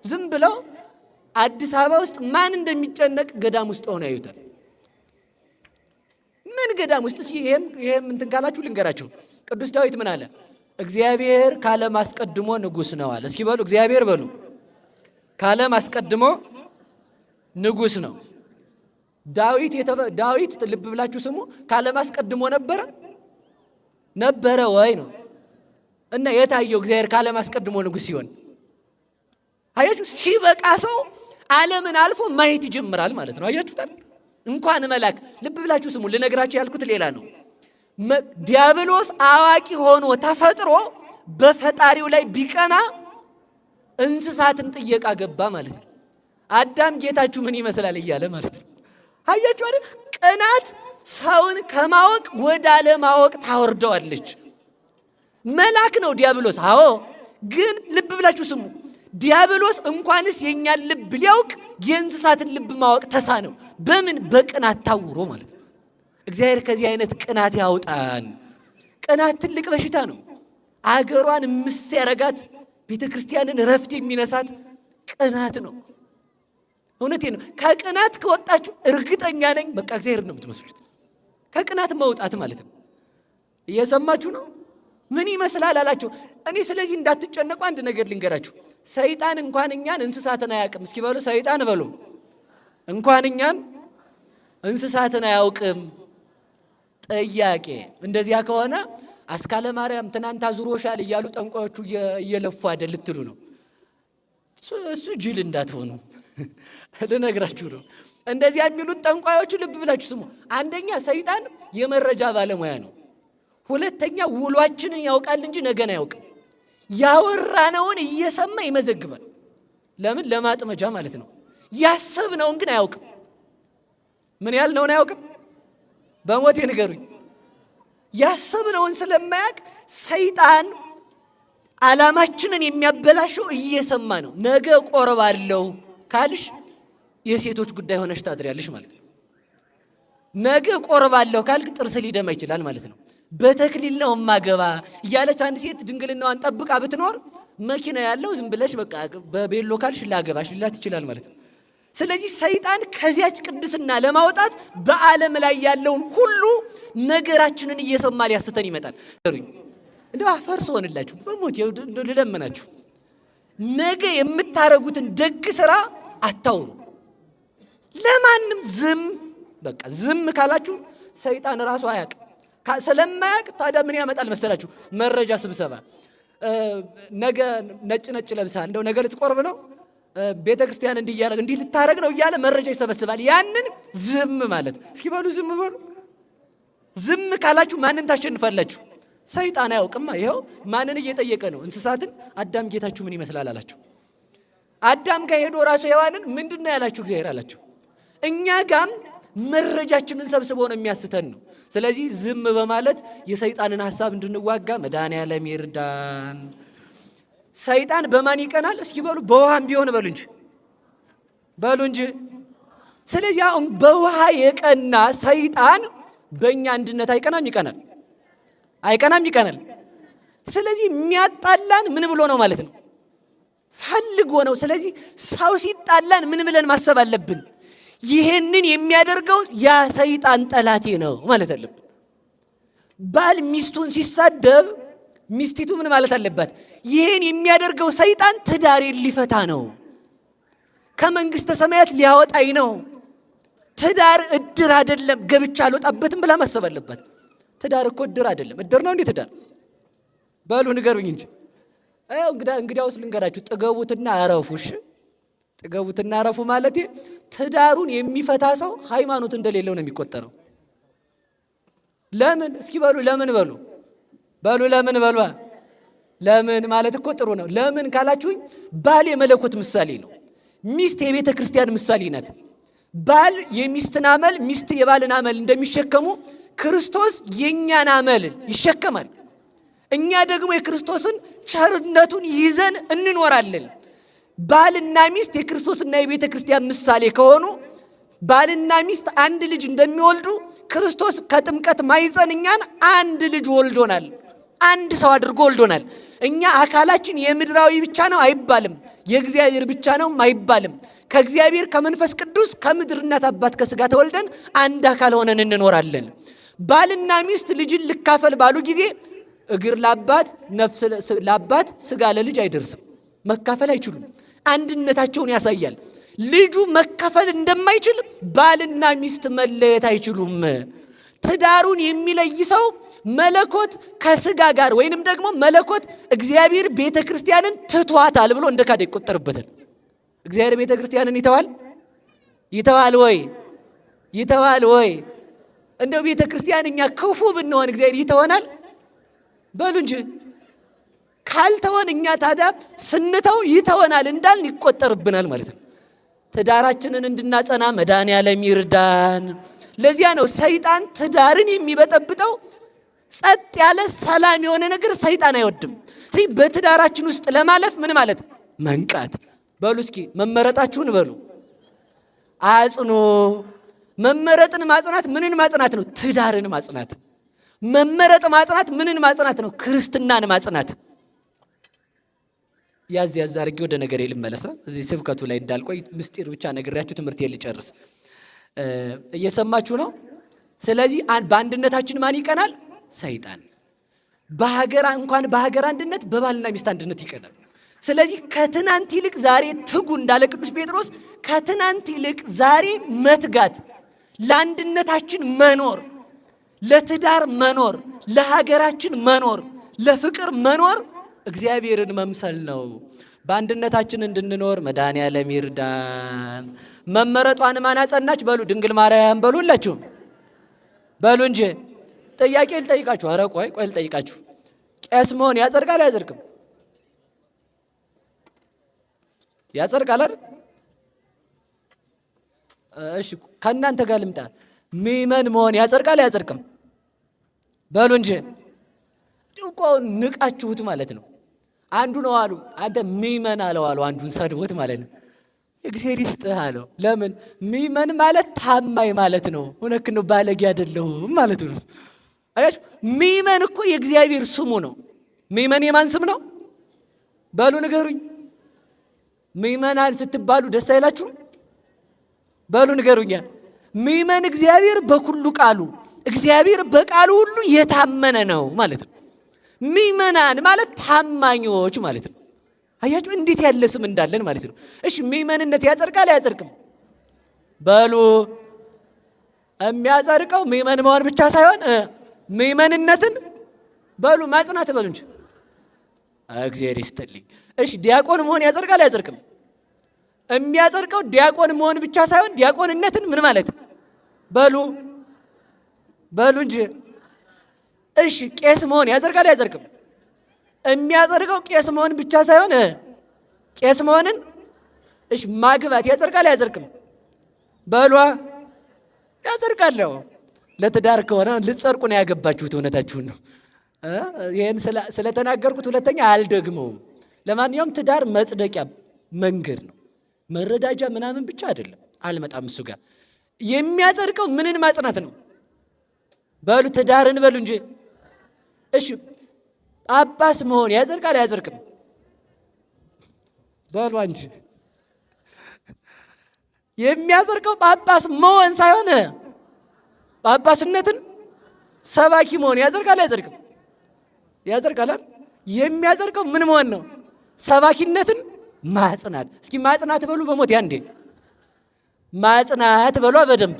ዝም ብለው አዲስ አበባ ውስጥ ማን እንደሚጨነቅ ገዳም ውስጥ ሆነ ያዩታል። ምን ገዳም ውስጥ ይሄም እንትን ካላችሁ ልንገራችሁ። ቅዱስ ዳዊት ምን አለ? እግዚአብሔር ካለም አስቀድሞ ንጉሥ ነው አለ። እስኪ በሉ እግዚአብሔር በሉ። ካለም አስቀድሞ ንጉሥ ነው። ዳዊት ልብ ብላችሁ ስሙ። ካለም አስቀድሞ ነበረ ወይ ነው። እና የታየው እግዚአብሔር ካለም አስቀድሞ ንጉሥ ሲሆን አያችሁ፣ ሲበቃ ሰው ዓለምን አልፎ ማየት ይጀምራል ማለት ነው። አያችሁታል? እንኳን መልአክ ልብ ብላችሁ ስሙ። ልነግራችሁ ያልኩት ሌላ ነው። ዲያብሎስ አዋቂ ሆኖ ተፈጥሮ በፈጣሪው ላይ ቢቀና እንስሳትን ጥየቃ ገባ ማለት ነው። አዳም ጌታችሁ ምን ይመስላል እያለ ማለት ነው። አያችሁ አይደል? ቅናት ሰውን ከማወቅ ወደ አለማወቅ ታወርደዋለች። መልአክ ነው ዲያብሎስ። አዎ፣ ግን ልብ ብላችሁ ስሙ። ዲያብሎስ እንኳንስ የኛን ልብ ሊያውቅ የእንስሳትን ልብ ማወቅ ተሳነው። በምን? በቅናት ታውሮ ማለት ነው። እግዚአብሔር ከዚህ አይነት ቅናት ያውጣን። ቅናት ትልቅ በሽታ ነው። አገሯን ምስ ያረጋት፣ ቤተ ክርስቲያንን ረፍት የሚነሳት ቅናት ነው። እውነቴን ነው። ከቅናት ከወጣችሁ እርግጠኛ ነኝ በቃ እግዚአብሔር ነው የምትመስሉት። ከቅናት መውጣት ማለት ነው። እየሰማችሁ ነው? ምን ይመስላል አላችሁ። እኔ ስለዚህ እንዳትጨነቁ አንድ ነገር ልንገራችሁ። ሰይጣን እንኳን እኛን እንስሳትን አያውቅም። እስኪ በሉ ሰይጣን በሉ። እንኳን እኛን እንስሳትን አያውቅም። ጥያቄ እንደዚያ ከሆነ አስካለ ማርያም ትናንት አዙሮሻል እያሉ ጠንቋዮቹ እየለፉ አይደል ልትሉ ነው? እሱ ጅል እንዳትሆኑ ልነግራችሁ ነው። እንደዚያ የሚሉት ጠንቋዮቹ ልብ ብላችሁ ስሙ። አንደኛ ሰይጣን የመረጃ ባለሙያ ነው። ሁለተኛ ውሏችንን ያውቃል እንጂ ነገን አያውቅም። ያወራነውን እየሰማ ይመዘግባል። ለምን? ለማጥመጃ ማለት ነው። ያሰብነውን ግን አያውቅም። ምን ያልነውን አያውቅም? በሞቴ ንገሩኝ። ያሰብነውን ስለማያውቅ ሰይጣን ዓላማችንን የሚያበላሸው እየሰማ ነው። ነገ ቆርባለሁ ካልሽ የሴቶች ጉዳይ ሆነሽ ታድሪያለሽ ማለት ነው። ነገ ቆርባለሁ ካልክ ጥርስ ሊደማ ይችላል ማለት ነው። በተክሊል ነው ማገባ እያለች አንድ ሴት ድንግልናዋን ጠብቃ ብትኖር መኪና ያለው ዝም ብለሽ በቃ በቤሎ ካልሽ ላገባሽ ሊላት ይችላል ማለት ነው። ስለዚህ ሰይጣን ከዚያች ቅድስና ለማውጣት በዓለም ላይ ያለውን ሁሉ ነገራችንን እየሰማ ሊያስተን ይመጣል። እንደው አፈርሶ ሆንላችሁ በሞት ልለምናችሁ፣ ነገ የምታረጉትን ደግ ስራ አታውሩ። ለማንም በቃ ዝም ካላችሁ ሰይጣን ራሱ አያውቅም። ስለማያውቅ ታዲያ ምን ያመጣል መሰላችሁ? መረጃ ስብሰባ። ነገ ነጭ ለብሳ እንደው ነገ ልትቆርብ ነው ቤተ ክርስቲያን እንዲህ ልታረግ ነው እያለ መረጃ ይሰበስባል። ያንን ዝም ማለት። እስኪ በሉ ዝም በሉ። ዝም ካላችሁ ማንን ታሸንፋላችሁ? ሰይጣን አያውቅማ። ይኸው ማንን እየጠየቀ ነው? እንስሳትን። አዳም ጌታችሁ ምን ይመስላል አላቸው። አዳም ጋር ሄዶ ራሱ ሔዋንን ምንድን ነው ያላችሁ? እግዚአብሔር አላቸው። እኛ ጋም መረጃችንን ሰብስቦ ነው የሚያስተን ነው። ስለዚህ ዝም በማለት የሰይጣንን ሐሳብ እንድንዋጋ መድኃኔዓለም ይርዳን። ሰይጣን በማን ይቀናል? እስኪ በሉ በውሃም ቢሆን በሉ እንጂ። ስለዚህ አሁን በውሃ የቀና ሰይጣን በእኛ አንድነት አይቀናም? ይቀናል። ስለዚህ የሚያጣላን ምን ብሎ ነው ማለት ነው? ፈልጎ ነው። ስለዚህ ሰው ሲጣላን ምን ብለን ማሰብ አለብን? ይሄንን የሚያደርገው ያ ሰይጣን ጠላቴ ነው ማለት አለብን። ባል ሚስቱን ሲሳደብ ሚስቲቱ ምን ማለት አለባት? ይሄን የሚያደርገው ሰይጣን ትዳሬን ሊፈታ ነው፣ ከመንግስተ ሰማያት ሊያወጣኝ ነው። ትዳር እድር አይደለም፣ ገብቻ አልወጣበትም ብላ ማሰብ አለባት። ትዳር እኮ እድር አይደለም። እድር ነው እንዴ ትዳር? በሉ ንገሩኝ እንጂ። እንግዲያውስ ልንገራችሁ፣ ጥገቡትና አረፉሽ። ጥገቡትና አረፉ ማለት ትዳሩን የሚፈታ ሰው ሃይማኖት እንደሌለው ነው የሚቆጠረው። ለምን እስኪ በሉ ለምን በሉ ለምን በሉ። ለምን ማለት እኮ ጥሩ ነው። ለምን ካላችሁኝ ባል የመለኮት ምሳሌ ነው። ሚስት የቤተ ክርስቲያን ምሳሌ ናት። ባል የሚስትን አመል፣ ሚስት የባልን አመል እንደሚሸከሙ ክርስቶስ የኛን አመል ይሸከማል። እኛ ደግሞ የክርስቶስን ቸርነቱን ይዘን እንኖራለን። ባልና ሚስት የክርስቶስና የቤተ ክርስቲያን ምሳሌ ከሆኑ ባልና ሚስት አንድ ልጅ እንደሚወልዱ ክርስቶስ ከጥምቀት ማይፀን እኛን አንድ ልጅ ወልዶናል። አንድ ሰው አድርጎ ወልዶናል። እኛ አካላችን የምድራዊ ብቻ ነው አይባልም፣ የእግዚአብሔር ብቻ ነው አይባልም። ከእግዚአብሔር ከመንፈስ ቅዱስ ከምድር እናት አባት ከስጋ ተወልደን አንድ አካል ሆነን እንኖራለን። ባልና ሚስት ልጅን ልካፈል ባሉ ጊዜ እግር ለአባት ነፍስ ለአባት ስጋ ለልጅ አይደርስም። መካፈል አይችሉም። አንድነታቸውን ያሳያል። ልጁ መካፈል እንደማይችል ባልና ሚስት መለየት አይችሉም። ትዳሩን የሚለይ ሰው መለኮት ከስጋ ጋር ወይንም ደግሞ መለኮት እግዚአብሔር ቤተ ክርስቲያንን ትቷታል ብሎ እንደ ካደ ይቆጠርበታል። እግዚአብሔር ቤተ ክርስቲያንን ይተዋል ወይ? ይተዋል ወይ? እንደው ቤተ ክርስቲያን እኛ ክፉ ብንሆን እግዚአብሔር ይተወናል? በሉ እንጂ ካልተወን እኛ ታዲያ ስንተው ይተወናል እንዳልን ይቆጠርብናል ማለት ነው። ትዳራችንን እንድናጸና መድኃኔዓለም ይርዳን። ለዚያ ነው ሰይጣን ትዳርን የሚበጠብጠው። ጸጥ ያለ ሰላም የሆነ ነገር ሰይጣን አይወድም። ስለዚህ በትዳራችን ውስጥ ለማለፍ ምን ማለት መንቃት። በሉ እስኪ መመረጣችሁን በሉ አጽኑ። መመረጥን ማጽናት ምንን ማጽናት ነው? ትዳርን ማጽናት። መመረጥ ማጽናት ምንን ማጽናት ነው? ክርስትናን ማጽናት። ያዝ አድርጌ ወደ ነገሬ ልመለሳ። እዚህ ስብከቱ ላይ እንዳልቆይ ምስጢር ብቻ ነግሬያችሁ ትምህርት ልጨርስ። እየሰማችሁ ነው? ስለዚህ በአንድነታችን ማን ይቀናል? ሰይጣን። እንኳን በሀገር አንድነት በባልና ሚስት አንድነት ይቀናል። ስለዚህ ከትናንት ይልቅ ዛሬ ትጉ እንዳለ ቅዱስ ጴጥሮስ፣ ከትናንት ይልቅ ዛሬ መትጋት፣ ለአንድነታችን መኖር፣ ለትዳር መኖር፣ ለሀገራችን መኖር፣ ለፍቅር መኖር እግዚአብሔርን መምሰል ነው። በአንድነታችን እንድንኖር መድኃኔዓለም ይርዳን። መመረጧን ማን አጸናች? በሉ ድንግል ማርያም በሉላችሁ። በሉ እንጂ ጥያቄ ልጠይቃችሁ። ኧረ ቆይ ልጠይቃችሁ። ቄስ መሆን ያጸድቃል አያጸድቅም? ያጸድቃል አይደል? እሺ ከእናንተ ጋር ልምጣ። ምእመን መሆን ያጸድቃል አያጸድቅም? በሉ እንጂ ድቆ ንቃችሁት ማለት ነው። አንዱ ነው አሉ አንተ ምእመን አለው አንዱን ሰድቦት ማለት ነው። እግዚአብሔር ይስጥህ አለው። ለምን? ምእመን ማለት ታማኝ ማለት ነው። እውነት ነው፣ ባለጌ አይደለሁም ማለት ነው። አያችሁ፣ ምእመን እኮ የእግዚአብሔር ስሙ ነው። ምእመን የማን ስም ነው? በሉ ንገሩኝ። ምእመናን ስትባሉ ደስ አይላችሁም? በሉ ንገሩኛ። ምእመን እግዚአብሔር በኩሉ ቃሉ፣ እግዚአብሔር በቃሉ ሁሉ የታመነ ነው ማለት ነው። ምእመናን ማለት ታማኞች ማለት ነው። አያችሁ እንዴት ያለ ስም እንዳለን ማለት ነው። እሺ ምእመንነት ያጸድቃል አያጸድቅም? በሉ የሚያጸድቀው ምእመን መሆን ብቻ ሳይሆን ምእመንነትን በሉ ማጽናት በሉ እንጂ። እግዚአብሔር ይስጥልኝ። እሺ ዲያቆን መሆን ያጸድቃል አያጸድቅም? የሚያጸድቀው ዲያቆን መሆን ብቻ ሳይሆን ዲያቆንነትን ምን ማለት በሉ እንጂ። እሺ ቄስ መሆን ያጸድቃል አያጸድቅም? የሚያጸድቀው ቄስ መሆን ብቻ ሳይሆን ቄስ መሆንን እሺ ማግባት ያጸድቃል አያጸድቅም? በሉ ያጸድቃለሁ። ለትዳር ከሆነ ልትጸድቁ ነው ያገባችሁት። እውነታችሁን ነው። ይሄን ስለተናገርኩት ሁለተኛ አልደግመውም። ለማንኛውም ትዳር መጽደቂያ መንገድ ነው። መረዳጃ ምናምን ብቻ አይደለም። አልመጣም እሱ ጋር። የሚያጸድቀው ምንን ማጽናት ነው? በሉ ትዳርን በሉ እንጂ። እሺ ጳጳስ መሆን ያጸድቃል አያጸድቅም? በሉ እንጂ የሚያጸድቀው ጳጳስ መሆን ሳይሆን ጳጳስነትን ሰባኪ መሆን ያጸድቃል። አያጸድቅም? ያጸድቃል። የሚያጸድቀው ምን መሆን ነው? ሰባኪነትን ማጽናት። እስኪ ማጽናት በሉ በሞት ያንዴ ማጽናት በሏ በደንብ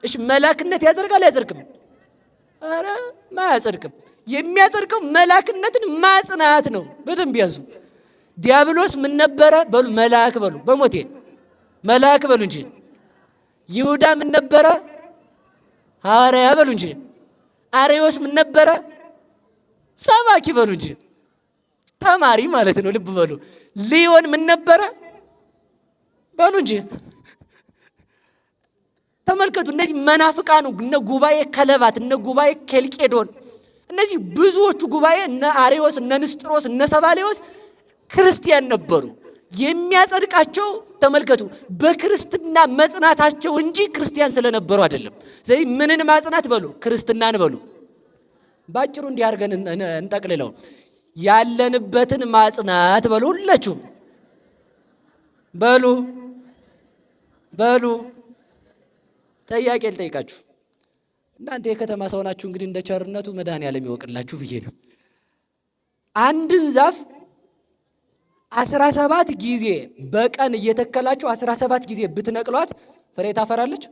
እሺ። መላክነት ያጸድቃል? አያጸድቅም? ኧረ ማያጸድቅም። የሚያጸድቀው መላክነትን ማጽናት ነው። በደንብ ያዙ። ዲያብሎስ ምን ነበረ በሉ? መልአክ በሉ በሞቴ መልአክ በሉ እንጂ። ይሁዳ ምን ነበረ? ሐዋርያ በሉ እንጂ። አርዮስ ምን ነበረ? ሰባኪ በሉ እንጂ። ተማሪ ማለት ነው። ልብ በሉ። ሊዮን ምን ነበረ በሉ እንጂ። ተመልከቱ። እነዚህ መናፍቃኑ እነ ጉባኤ ከለባት እነ ጉባኤ ኬልቄዶን እነዚህ ብዙዎቹ ጉባኤ እነ አርዮስ እነ ንስጥሮስ እነ ሰባሌዎስ ክርስቲያን ነበሩ። የሚያጸድቃቸው ተመልከቱ በክርስትና መጽናታቸው እንጂ ክርስቲያን ስለነበሩ አይደለም። ስለዚህ ምንን ማጽናት በሉ? ክርስትናን በሉ። ባጭሩ እንዲህ አድርገን እንጠቅልለው። ያለንበትን ማጽናት በሉ። ሁላችሁም በሉ በሉ። ጥያቄ ልጠይቃችሁ። እናንተ የከተማ ሰው ናችሁ፣ እንግዲህ እንደ ቸርነቱ መድኃኔዓለም ይወቅላችሁ ብዬ ነው። አንድን ዛፍ 17 ጊዜ በቀን እየተከላችሁ 17 ጊዜ ብትነቅሏት ፍሬ ታፈራለች?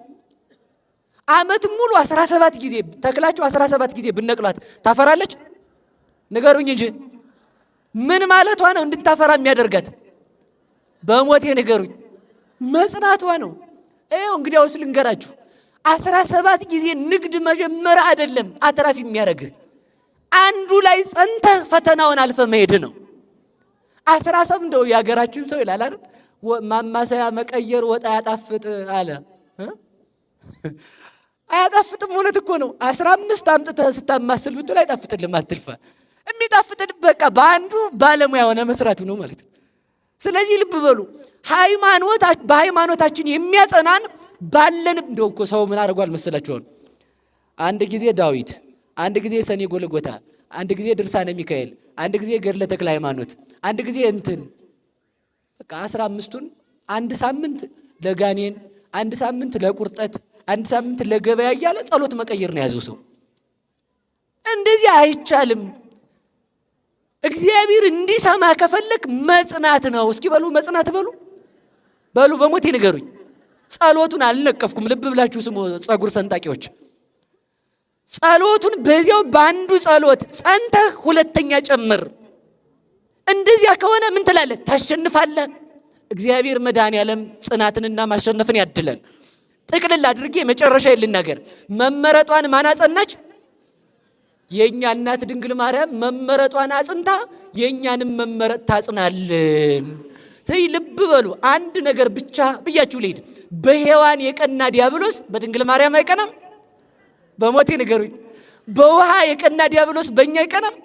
ዓመት ሙሉ 17 ጊዜ ተክላችሁ 17 ጊዜ ብትነቅሏት ታፈራለች? ንገሩኝ እንጂ ምን ማለቷ ነው እንድታፈራ የሚያደርጋት? በሞቴ ንገሩኝ። መጽናቷ ነው። ይኸው እንግዲያውስ ልንገራችሁ 17 ጊዜ ንግድ መጀመር አይደለም አትራፊ የሚያደርግህ፣ አንዱ ላይ ጸንተህ ፈተናውን አልፈ መሄድ ነው። 17 እንደው የሀገራችን ሰው ይላል አይደል? ማማሰያ መቀየር ወጥ አያጣፍጥ አለ። አያጣፍጥም። እውነት እኮ ነው። 15 አምጥተህ ስታማስል ብትል አይጣፍጥልም። አትልፋ። የሚጣፍጥልህ በቃ በአንዱ ባለሙያ ሆነ መስራቱ ነው ማለት ነው። ስለዚህ ልብ በሉ። በሃይማኖታችን የሚያጸናን ባለን እንደው እኮ ሰው ምን አድርጓል መሰላችሁ? አንድ ጊዜ ዳዊት፣ አንድ ጊዜ ሰኔ ጎልጎታ፣ አንድ ጊዜ ድርሳነ ሚካኤል፣ አንድ ጊዜ ገድለ ተክለ ሃይማኖት፣ አንድ ጊዜ እንትን በቃ 15ቱን አንድ ሳምንት ለጋኔን፣ አንድ ሳምንት ለቁርጠት፣ አንድ ሳምንት ለገበያ እያለ ጸሎት መቀየር ነው ያዘው ሰው። እንደዚህ አይቻልም። እግዚአብሔር እንዲሰማ ከፈለክ መጽናት ነው። እስኪ በሉ መጽናት በሉ በሉ። በሞቴ ንገሩኝ። ጸሎቱን አልነቀፍኩም። ልብ ብላችሁ ስሙ ጸጉር ሰንጣቂዎች። ጸሎቱን በዚያው በአንዱ ጸሎት ጸንተህ ሁለተኛ ጨምር። እንደዚያ ከሆነ ምን ትላለህ? ታሸንፋለህ። እግዚአብሔር መድኃኔዓለም ጽናትንና ማሸነፍን ያድለን። ጥቅልል አድርጌ መጨረሻ ልናገር። መመረጧን ማን አጸናች? የእኛ እናት ድንግል ማርያም መመረጧን አጽንታ የእኛንም መመረጥ ታጽናልን። ስለዚህ ልብ በሉ። አንድ ነገር ብቻ ብያችሁ ልሂድ። በሔዋን የቀና ዲያብሎስ በድንግል ማርያም አይቀናም? በሞቴ ንገሩኝ። በውሃ የቀና ዲያብሎስ በእኛ አይቀናም?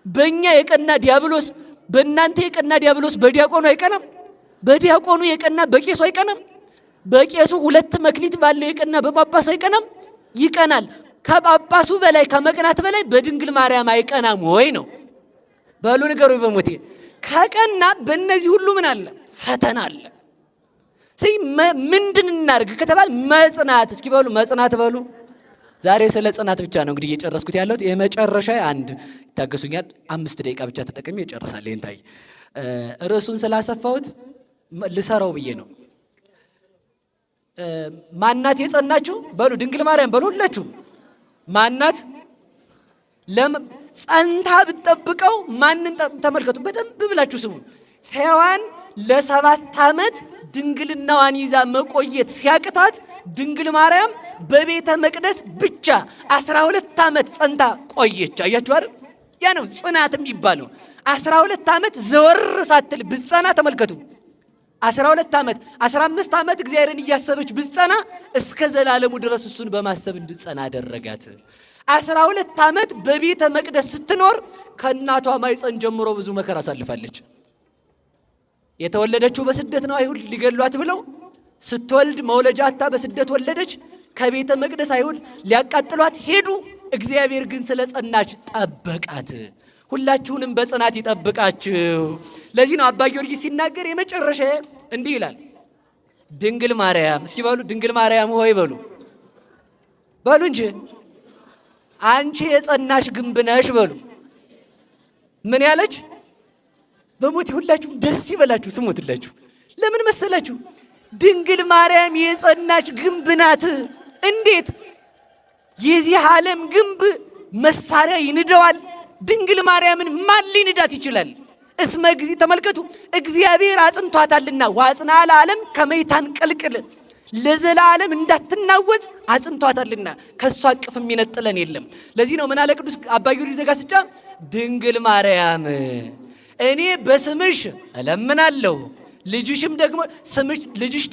በእኛ የቀና ዲያብሎስ በእናንተ የቀና ዲያብሎስ በዲያቆኑ አይቀናም? በዲያቆኑ የቀና በቄሱ አይቀናም? በቄሱ 2 መክሊት ባለው የቀና በጳጳሱ አይቀናም? ይቀናል። ከጳጳሱ በላይ ከመቅናት በላይ በድንግል ማርያም አይቀናም ወይ ነው? በሉ ንገሩኝ በሞቴ። ከቀና በእነዚህ ሁሉ ምን አለ? ፈተና አለ። ስለዚህ ምንድን እናድርግ ከተባል መጽናት። እስኪ በሉ መጽናት በሉ። ዛሬ ስለ ጽናት ብቻ ነው እንግዲህ እየጨረስኩት ያለሁት። የመጨረሻ አንድ ይታገሱኛል፣ 5 ደቂቃ ብቻ ተጠቅሜ እጨርሳለሁ። ይንታይ ርዕሱን ስላሰፋሁት ልሰራው ብዬ ነው። ማናት የጸናችሁ በሉ? ድንግል ማርያም በሉ ሁላችሁም። ማናት? ጸንታ ብትጠብቀው ማንን? ተመልከቱ በደንብ ብላችሁ ስሙ። ሔዋን ለ7 ዓመት ድንግልናዋን ይዛ መቆየት ሲያቅታት ድንግል ማርያም በቤተ መቅደስ ብቻ 12 ዓመት ጸንታ ቆየች። አያችሁ አይደል? ያ ነው ጽናት የሚባለው። 12 ዓመት ዘወር ሳትል ብትጸና ተመልከቱ። 12 ዓመት 15 ዓመት እግዚአብሔርን እያሰበች ብትጸና እስከ ዘላለሙ ድረስ እሱን በማሰብ እንድትጸና አደረጋት። 12 ዓመት በቤተ መቅደስ ስትኖር ከእናቷ ማይፀን ጀምሮ ብዙ መከራ አሳልፋለች። የተወለደችው በስደት ነው። አይሁድ ሊገሏት ብለው ስትወልድ መውለጃ አታ በስደት ወለደች። ከቤተ መቅደስ አይሁድ ሊያቃጥሏት ሄዱ። እግዚአብሔር ግን ስለ ጸናች ጠበቃት። ሁላችሁንም በጽናት ይጠብቃችሁ። ለዚህ ነው አባ ጊዮርጊስ ሲናገር የመጨረሻ እንዲህ ይላል፣ ድንግል ማርያም እስኪ በሉ፣ ድንግል ማርያም ሆይ በሉ በሉ እንጂ አንቺ የጸናሽ ግንብ ነሽ በሉ። ምን ያለች? በሞቴ ሁላችሁም ደስ ይበላችሁ ስሙትላችሁ። ለምን መሰላችሁ? ድንግል ማርያም የጸናች ግንብ ናት። እንዴት? የዚህ ዓለም ግንብ መሳሪያ ይንደዋል። ድንግል ማርያምን ማን ሊንዳት ይችላል? እስመ ጊዜ ተመልከቱ፣ እግዚአብሔር አጽንቷታልና ዋጽና ለዓለም ከመይታን ቀልቅል ለዘላለም እንዳትናወጽ አጽንቷታልና ከሷ አቅፍ የሚነጥለን የለም። ለዚህ ነው ምን አለ ቅዱስ አባ ጊዮርጊስ ዘጋስጫ፣ ድንግል ማርያም እኔ በስምሽ እለምናለሁ፣ ልጅሽ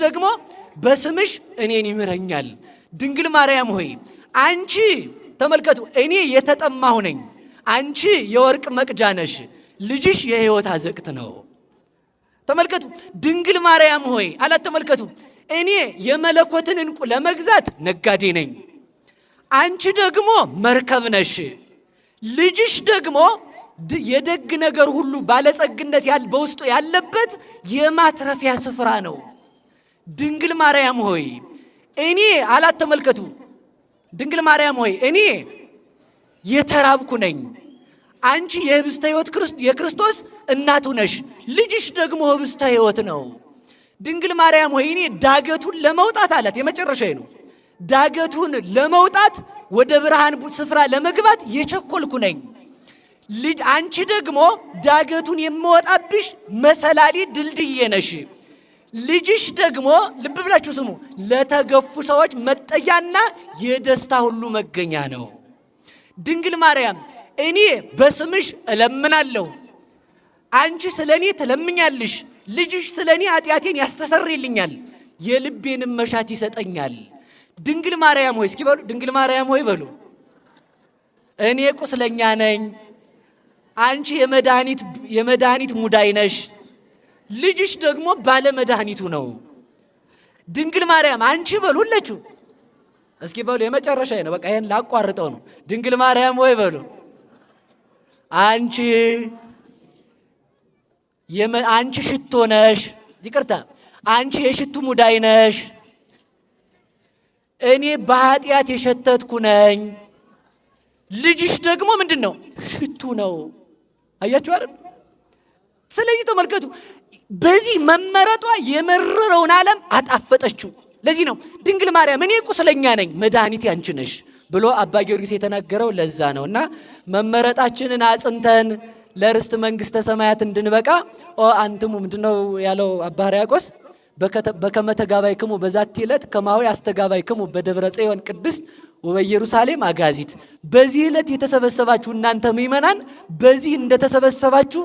ደግሞ በስምሽ እኔን ይምረኛል። ድንግል ማርያም ሆይ አንቺ ተመልከቱ፣ እኔ የተጠማሁ ነኝ፣ አንቺ የወርቅ መቅጃ ነሽ፣ ልጅሽ የሕይወት አዘቅት ነው። ተመልከቱ፣ ድንግል ማርያም ሆይ አላት። ተመልከቱ፣ እኔ የመለኮትን ዕንቁ ለመግዛት ነጋዴ ነኝ፣ አንቺ ደግሞ መርከብ ነሽ፣ ልጅሽ ደግሞ የደግ ነገር ሁሉ ባለጸግነት በውስጡ ያለበት የማትረፊያ ስፍራ ነው። ድንግል ማርያም ሆይ እኔ አላት። ተመልከቱ፣ ድንግል ማርያም ሆይ እኔ የተራብኩ ነኝ፣ አንቺ የህብስተ ሕይወት የክርስቶስ እናቱ ነሽ፣ ልጅሽ ደግሞ ህብስተ ሕይወት ነው። ድንግል ማርያም ሆይ እኔ ዳገቱን ለመውጣት አላት፣ የመጨረሻዬ ነው። ዳገቱን ለመውጣት ወደ ብርሃን ስፍራ ለመግባት የቸኮልኩ ነኝ። አንቺ ደግሞ ዳገቱን የምወጣብሽ መሰላሌ ድልድዬ ነሽ። ልጅሽ ደግሞ ልብ ብላችሁ ስሙ፣ ለተገፉ ሰዎች መጠያና የደስታ ሁሉ መገኛ ነው። ድንግል ማርያም እኔ በስምሽ እለምናለሁ፣ አንቺ ስለ እኔ ትለምኛለሽ፣ ልጅሽ ስለ እኔ ኃጢአቴን ያስተሰርይልኛል፣ የልቤንም መሻት ይሰጠኛል። ድንግል ማርያም ሆይ እስኪ በሉ፣ ድንግል ማርያም ሆይ በሉ፣ እኔ ቁስለኛ ነኝ፣ አንቺ የመድኃኒት ሙዳይ ነሽ፣ ልጅሽ ደግሞ ባለ መድኃኒቱ ነው። ድንግል ማርያም አንቺ በሉ፣ ሁላችሁ እስኪ በሉ፣ የመጨረሻ ነው፣ በቃ ይሄን ላቋርጠው ነው። ድንግል ማርያም ሆይ በሉ፣ አንቺ ሽቶ ነሽ፣ ይቅርታ፣ አንቺ የሽቱ ሙዳይ ነሽ፣ እኔ በኃጢአት የሸተትኩ ነኝ፣ ልጅሽ ደግሞ ምንድን ነው? ሽቱ ነው። አያችሁ አይደል? ስለዚህ ተመልከቱ፣ በዚህ መመረጧ የመረረውን ዓለም አጣፈጠችው። ለዚህ ነው ድንግል ማርያም እኔ ቁስለኛ ነኝ፣ መድኃኒቴ አንቺ ነሽ ብሎ አባ ጊዮርጊስ የተናገረው ለዛ ነው። እና መመረጣችንን አጽንተን ለርስት መንግስተ ሰማያት እንድንበቃ አንትሙ ምንድነው ያለው አባ ሕርያቆስ? በከመ ተጋባይክሙ በዛቲ ዕለት ከማዊ አስተጋባይክሙ በደብረ ጽዮን ቅድስት ወበኢየሩሳሌም አጋዚት። በዚህ ዕለት የተሰበሰባችሁ እናንተ ምእመናን በዚህ እንደተሰበሰባችሁ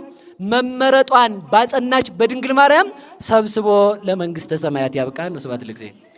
መመረጧን ባጸናች በድንግል ማርያም ሰብስቦ ለመንግስተ ሰማያት ያብቃን። ወስብሐት ለእግዚአብሔር።